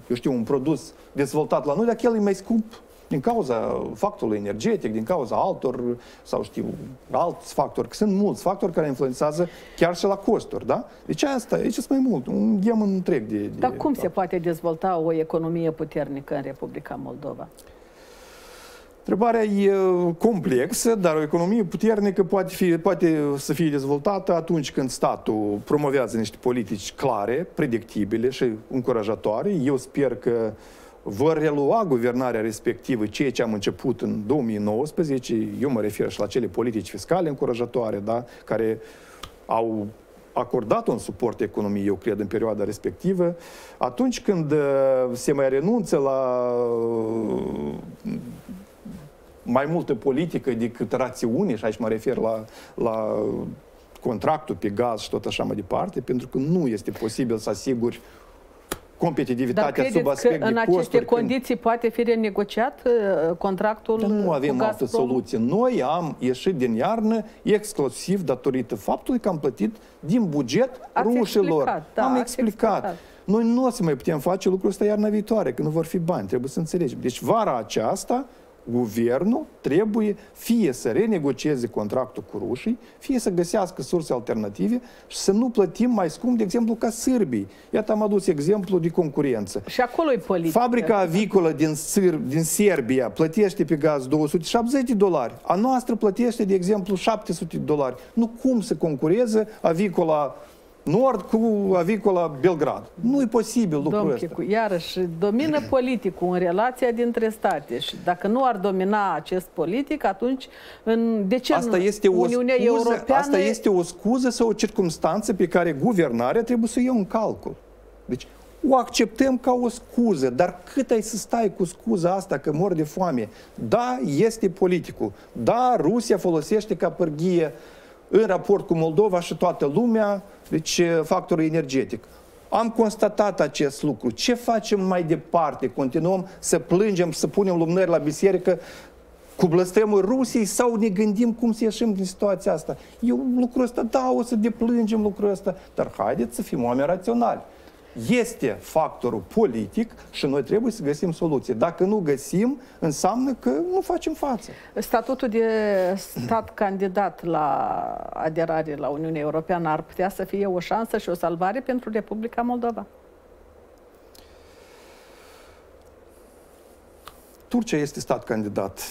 eu știu, un produs dezvoltat la noi, dacă el e mai scump din cauza factorului energetic, din cauza altor, sau știu, alți factori, că sunt mulți factori care influențează chiar și la costuri, da? Deci asta, aici sunt mai mult, un ghem întreg de... Dar cum se poate dezvolta o economie puternică în Republica Moldova? Întrebarea e complexă, dar o economie puternică poate să fie dezvoltată atunci când statul promovează niște politici clare, predictibile și încurajatoare. Eu sper că vor relua guvernarea respectivă ceea ce am început în 2019. Eu mă refer și la cele politici fiscale încurajatoare, da, care au acordat un suport economiei, eu cred, în perioada respectivă. Atunci când se mai renunță la mai multă politică decât rațiune, și aici mă refer la contractul pe gaz și tot așa mai departe, pentru că nu este posibil să asiguri competitivitatea sub aspect de costuri. În aceste condiții poate fi renegociat contractul? Dar nu avem altă soluție. Noi am ieșit din iarnă exclusiv datorită faptului că am plătit din buget rușilor. Am explicat. Noi nu o să mai putem face lucrul ăsta iarna viitoare, că nu vor fi bani, trebuie să înțelegem. Deci vara aceasta guvernul trebuie fie să renegocieze contractul cu rușii, fie să găsească surse alternative și să nu plătim mai scump, de exemplu, ca sârbii. Iată, am adus exemplu de concurență. Și acolo e politică. Fabrica avicolă din Serbia plătește pe gaz $270. A noastră plătește, de exemplu, $700. Nu cum să concureze avicola Nord cu avicola Belgrad. Nu e posibil lucrul ăsta. Iarăși, domină politicul în relația dintre state și dacă nu ar domina acest politic, atunci de ce Uniunea Europeană... Asta este o scuză sau o circumstanță pe care guvernarea trebuie să o ia în calcul. Deci, o acceptăm ca o scuză, dar cât ai să stai cu scuza asta că mor de foame? Da, este politicul. Da, Rusia folosește ca pârghie în raport cu Moldova și toată lumea, deci factorul energetic. Am constatat acest lucru. Ce facem mai departe? Continuăm să plângem, să punem lumânări la biserică cu blăstemul Rusiei sau ne gândim cum să ieșim din situația asta? Lucrul ăsta, da, o să deplângem lucrul ăsta, dar haideți să fim oameni raționali. Este factorul politic și noi trebuie să găsim soluție. Dacă nu găsim, înseamnă că nu facem față. Statutul de stat candidat la aderare la Uniunea Europeană ar putea să fie o șansă și o salvare pentru Republica Moldova? Turcia este stat candidat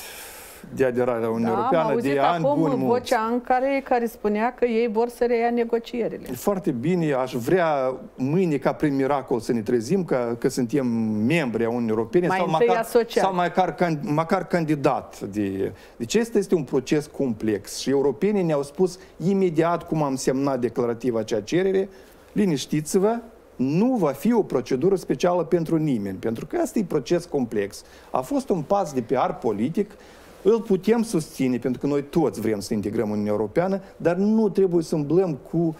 de aderare la Uniunea Am Europeană, auzit de ani acum buni mulți. vocea Ankarei care spunea că ei vor să reia negocierile. E foarte bine, aș vrea mâine ca prin miracol să ne trezim că suntem membri a Uniunii Europene sau măcar candidat. Deci este un proces complex și europenii ne-au spus imediat cum am semnat declarativ acea cerere, liniștiți-vă, nu va fi o procedură specială pentru nimeni, pentru că asta e proces complex. A fost un pas de PR politic, îl putem susține, pentru că noi toți vrem să integrăm Uniunea Europeană, dar nu trebuie să umblăm cu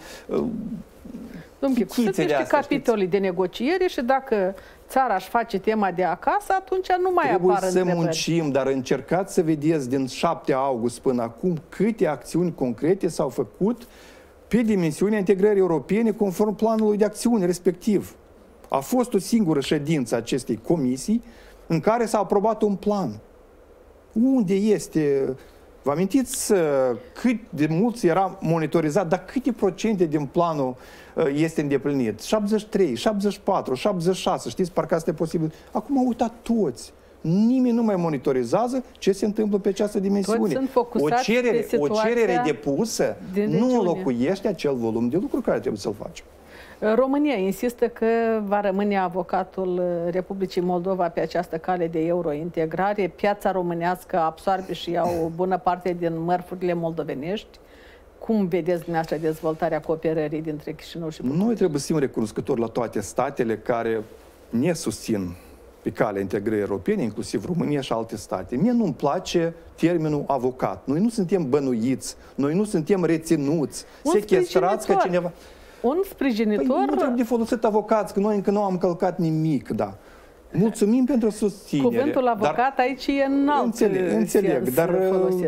Domnule, sunt niște capitolii de negociere și dacă țara își face tema de acasă, atunci nu mai apar întrebări. Trebuie să muncim, dar încercați să vedeți din 7 august până acum câte acțiuni concrete s-au făcut pe dimensiunea integrării europene conform planului de acțiune respectiv. A fost o singură ședință a acestei comisii în care s-a aprobat un plan. Unde este? Vă amintiți cât de mult era monitorizat, dar câte procente din planul este îndeplinit? 73, 74, 76, știți, parcă asta e posibil. Acum au uitat toți. Nimeni nu mai monitorizează ce se întâmplă pe această dimensiune. O cerere depusă nu înlocuiește acel volum de lucru care trebuie să-l facem. România insistă că va rămâne avocatul Republicii Moldova pe această cale de eurointegrare. Piața românească absorbe și ia o bună parte din mărfurile moldovenești. Cum vedeți dumneavoastră dezvoltarea cooperării dintre Chișinău și București? Noi trebuie să fim recunoscători la toate statele care ne susțin pe calea integrării europene, inclusiv România și alte state. Mie nu-mi place termenul avocat. Noi nu suntem bănuiți, noi nu suntem reținuți, sechestrați ca cineva. Un sprijinitor... Păi nu trebuie de folosit avocați, că noi încă nu am călcat nimic, da. Mulțumim pentru susținere. Cuvântul avocat aici e înalt. Înțeleg, dar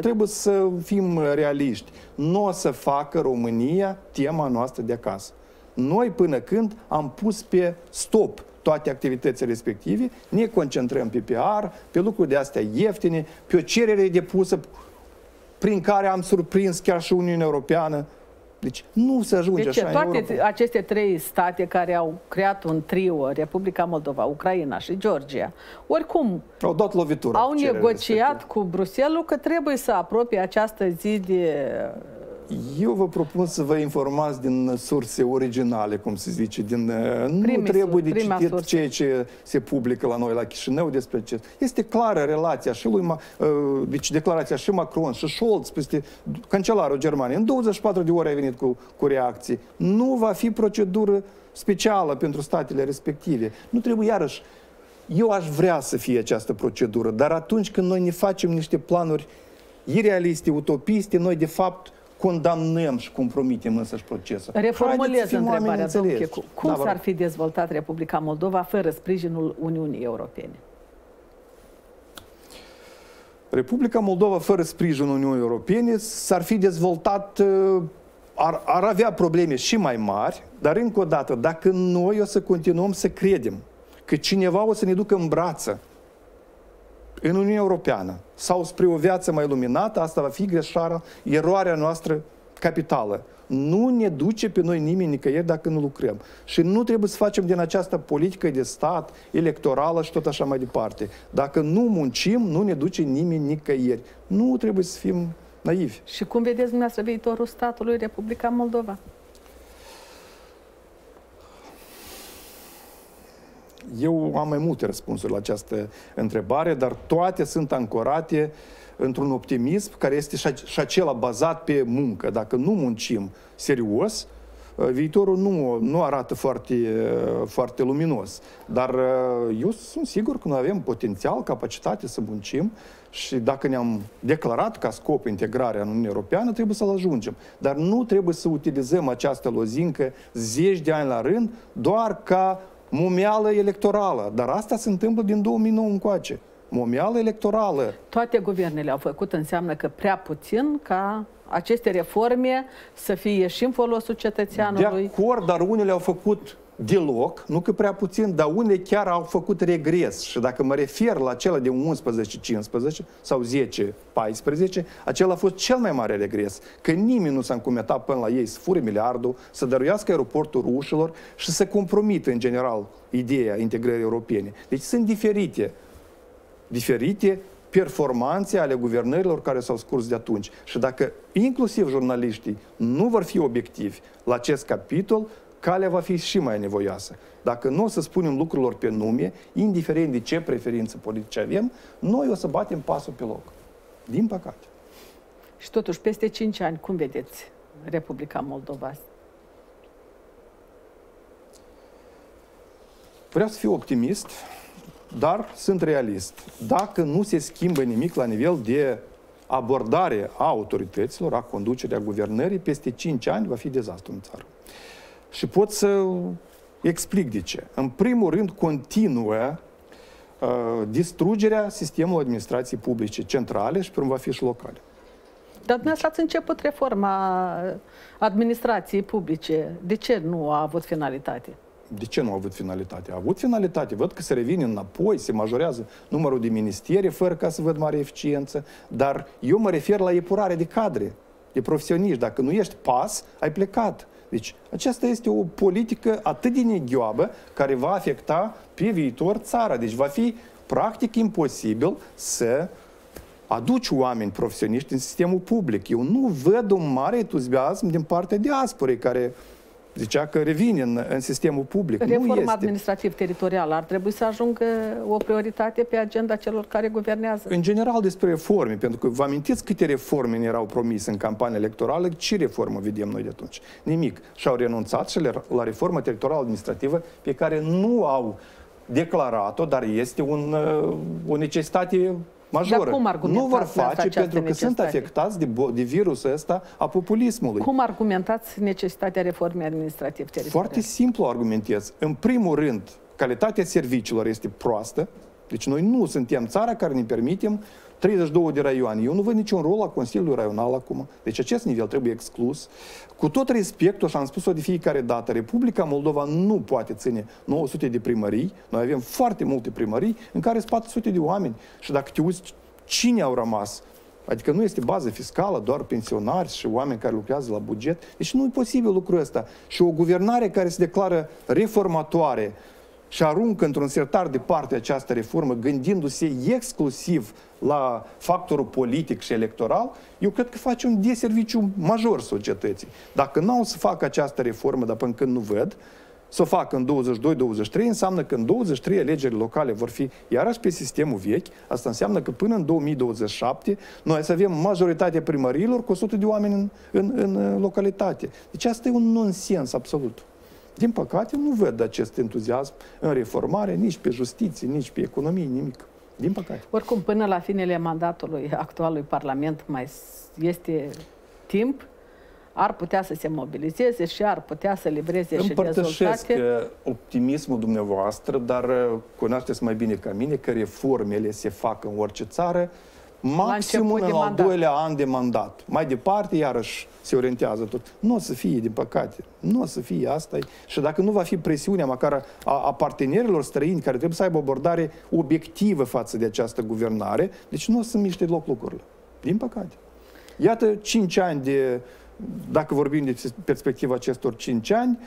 trebuie să fim realiști. Nu o să facă România tema noastră de acasă. Noi până când am pus pe stop toate activitățile respective, ne concentrăm pe PR, pe lucruri de astea ieftine, pe o cerere depusă prin care am surprins chiar și Uniunea Europeană. Deci nu se ajunge așa în Europa. Toate aceste trei state care au creat un trio, Republica Moldova, Ucraina și Georgia, oricum au dat lovitură, au negociat cu Bruxelles că trebuie să apropie această zi de... Eu vă propun să vă informați din surse originale, cum se zice, nu trebuie de citit ceea ce se publică la noi la Chișinău despre ce. Este clară relația și deci declarația și Macron și Scholz, peste cancelarul Germaniei. În 24 de ore a venit cu reacții. Nu va fi procedură specială pentru statele respective. Nu trebuie iarăși. Eu aș vrea să fie această procedură, dar atunci când noi ne facem niște planuri irealiste, utopiste, noi de fapt condamnăm și compromitem însăși procesul. Reformulez întrebarea, domnule Checu. Cum s-ar fi dezvoltat Republica Moldova fără sprijinul Uniunii Europene? Republica Moldova fără sprijinul Uniunii Europene s-ar fi dezvoltat, ar avea probleme și mai mari, dar încă o dată, dacă noi o să continuăm să credem că cineva o să ne ducă în brață în Uniunea Europeană sau spre o viață mai luminată, asta va fi greșeala, eroarea noastră capitală. Nu ne duce pe noi nimeni nicăieri dacă nu lucrăm. Și nu trebuie să facem din această politică de stat, electorală și tot așa mai departe. Dacă nu muncim, nu ne duce nimeni nicăieri. Nu trebuie să fim naivi. Și cum vedeți dumneavoastră viitorul statului Republica Moldova? Eu am mai multe răspunsuri la această întrebare, dar toate sunt ancorate într-un optimism care este și acela bazat pe muncă. Dacă nu muncim serios, viitorul nu arată foarte luminos. Dar eu sunt sigur că noi avem potențial, capacitate să muncim și dacă ne-am declarat ca scop integrarea în Uniunea Europeană, trebuie să-l ajungem. Dar nu trebuie să utilizăm această lozincă zeci de ani la rând doar ca momeală electorală. Dar asta se întâmplă din 2009 încoace. Momeală electorală. Toate guvernele au făcut, înseamnă că prea puțin ca aceste reforme să fie și în folosul cetățeanului. De acord, dar unele au făcut deloc, nu că prea puțin, dar unele chiar au făcut regres. Și dacă mă refer la cele de 11-15 sau 10-14, acela a fost cel mai mare regres. Că nimeni nu s-a încumetat până la ei să fure miliardul, să dăruiască aeroportul rușilor și să compromită în general ideea integrării europene. Deci sunt diferite performanțe ale guvernărilor care s-au scurs de atunci. Și dacă inclusiv jurnaliștii nu vor fi obiectivi la acest capitol, calea va fi și mai nevoioasă. Dacă nu o să spunem lucrurilor pe nume, indiferent de ce preferințe politice avem, noi o să batem pasul pe loc. Din păcate. Și totuși, peste 5 ani, cum vedeți Republica Moldova? Vreau să fiu optimist, dar sunt realist. Dacă nu se schimbă nimic la nivel de abordare a autorităților, a conducerii, a guvernării, peste 5 ani va fi dezastru în țară. Și pot să explic de ce. În primul rând, continuă distrugerea sistemului administrației publice centrale și până va fi și locale. Dar dumneavoastră ați început reforma administrației publice. De ce nu a avut finalitate? De ce nu a avut finalitate? A avut finalitate. Văd că se revine înapoi, se majorează numărul de ministeri fără ca să văd mare eficiență, dar eu mă refer la epurare de cadre, de profesioniști. Dacă nu ești pas, ai plecat. Deci, aceasta este o politică atât de neghioabă care va afecta pe viitor țara. Deci va fi practic imposibil să aduci oameni profesioniști în sistemul public. Eu nu văd un mare entuziasm din partea diasporei care zicea că revine în sistemul public. Reforma administrativ-teritorială ar trebui să ajungă o prioritate pe agenda celor care guvernează? În general despre reforme, pentru că vă amintiți câte reforme ne erau promise în campania electorală? Ce reformă vedem noi de atunci? Nimic. Și-au renunțat și la reforma teritorială administrativă pe care nu au declarat-o, dar este o necesitate majoră. Nu vor face pentru că sunt afectați de virusul ăsta a populismului. Cum argumentați necesitatea reformei administrativ-teritoriale? Foarte simplu argumentez. În primul rând, calitatea serviciilor este proastă. Deci noi nu suntem țara care ne permitem 32 de raioane. Eu nu văd niciun rol la Consiliul Raional acum. Deci acest nivel trebuie exclus. Cu tot respectul, și am spus-o de fiecare dată, Republica Moldova nu poate ține 900 de primării. Noi avem foarte multe primării în care sunt 400 de oameni. Și dacă te uiți cine au rămas, adică nu este bază fiscală, doar pensionari și oameni care lucrează la buget. Deci nu e posibil lucrul ăsta. Și o guvernare care se declară reformatoare și aruncă într-un sertar departe această reformă, gândindu-se exclusiv la factorul politic și electoral, eu cred că face un deserviciu major societății. Dacă nu au să facă această reformă, dar până când nu văd, să o facă în 22-23, înseamnă că în 23 alegerile locale vor fi iarăși pe sistemul vechi. Asta înseamnă că până în 2027 noi să avem majoritatea primăriilor cu 100 de oameni în localitate. Deci asta e un nonsens absolut. Din păcate, nu văd acest entuziasm în reformare, nici pe justiție, nici pe economie, nimic. Din păcate. Oricum, până la finele mandatului actualului Parlament mai este timp, ar putea să se mobilizeze și ar putea să livreze și rezultate. Împărtășesc optimismul dumneavoastră, dar cunoașteți mai bine ca mine că reformele se fac în orice țară maximum în al doilea an de mandat. Mai departe, iarăși, se orientează tot. Nu o să fie, din păcate. Nu o să fie asta. Și dacă nu va fi presiunea măcar a partenerilor străini care trebuie să aibă o abordare obiectivă față de această guvernare, deci nu o să miște loc lucrurile. Din păcate. Iată 5 ani de... Dacă vorbim de perspectiva acestor 5 ani,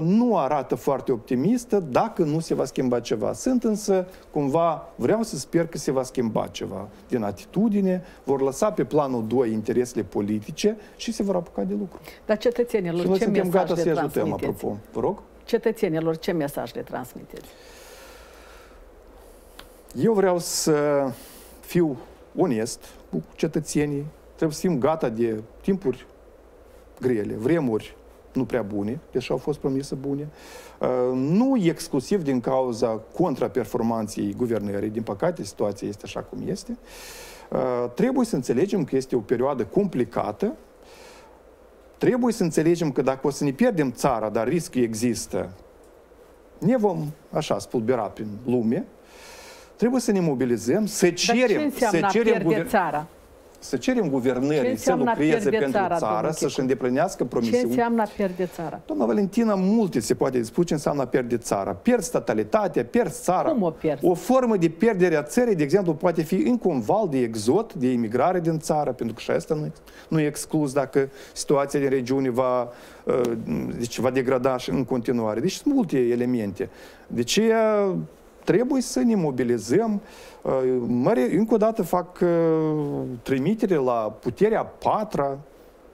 nu arată foarte optimistă dacă nu se va schimba ceva. Sunt însă, cumva, vreau să sper că se va schimba ceva din atitudine, vor lăsa pe planul 2 interesele politice și se vor apuca de lucru. Dar cetățenilor, ce mesaj le transmiteți? Apropo. Vă rog? Cetățenilor, ce mesaj le transmiteți? Eu vreau să fiu onest cu cetățenii, trebuie să fim gata de timpuri grele, vremuri nu prea bune, deși au fost promise bune, nu exclusiv din cauza contraperformanței guvernării, din păcate situația este așa cum este, trebuie să înțelegem că este o perioadă complicată, trebuie să înțelegem că dacă o să ne pierdem țara, dar riscul există, ne vom, așa, spulbera prin lume, trebuie să ne mobilizăm, să cerem... Dar ce înseamnă pierde țara? Să cerem guvernării să lucreze pentru țară, să-și îndeplinească promisiuni. Ce înseamnă a pierde țara? Doamna Valentina, multe se poate spune ce înseamnă a pierde țara. Pierzi statalitatea, pierzi țara. Cum o pierzi? O formă de pierdere a țării, de exemplu, poate fi încă un val de exod, de emigrare din țară, pentru că și asta nu e exclus dacă situația din regiune va degrada și în continuare. Deci sunt multe elemente. De ce trebuie să ne mobilizăm. Încă o dată fac trimitere la puterea patra,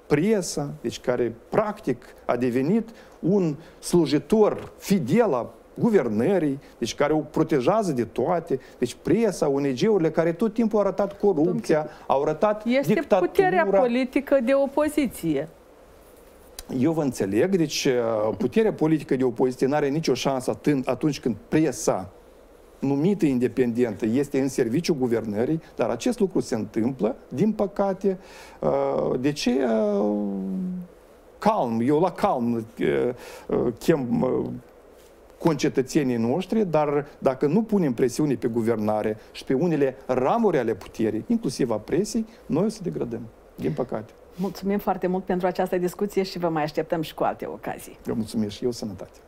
presa, deci care practic a devenit un slujitor fidel a guvernării, deci care o protejează de toate, deci presa, ONG-urile care tot timpul au arătat corupția, au arătat este dictatura. Puterea politică de opoziție. Eu vă înțeleg, deci puterea politică de opoziție nu are nicio șansă atunci când presa numită independentă este în serviciul guvernării, dar acest lucru se întâmplă, din păcate. De ce calm? Eu la calm chem concetățenii noștri, dar dacă nu punem presiune pe guvernare și pe unele ramuri ale puterii, inclusiv a presiei, noi o să degradăm, din păcate. Mulțumim foarte mult pentru această discuție și vă mai așteptăm și cu alte ocazii. Eu mulțumesc și eu, sănătate!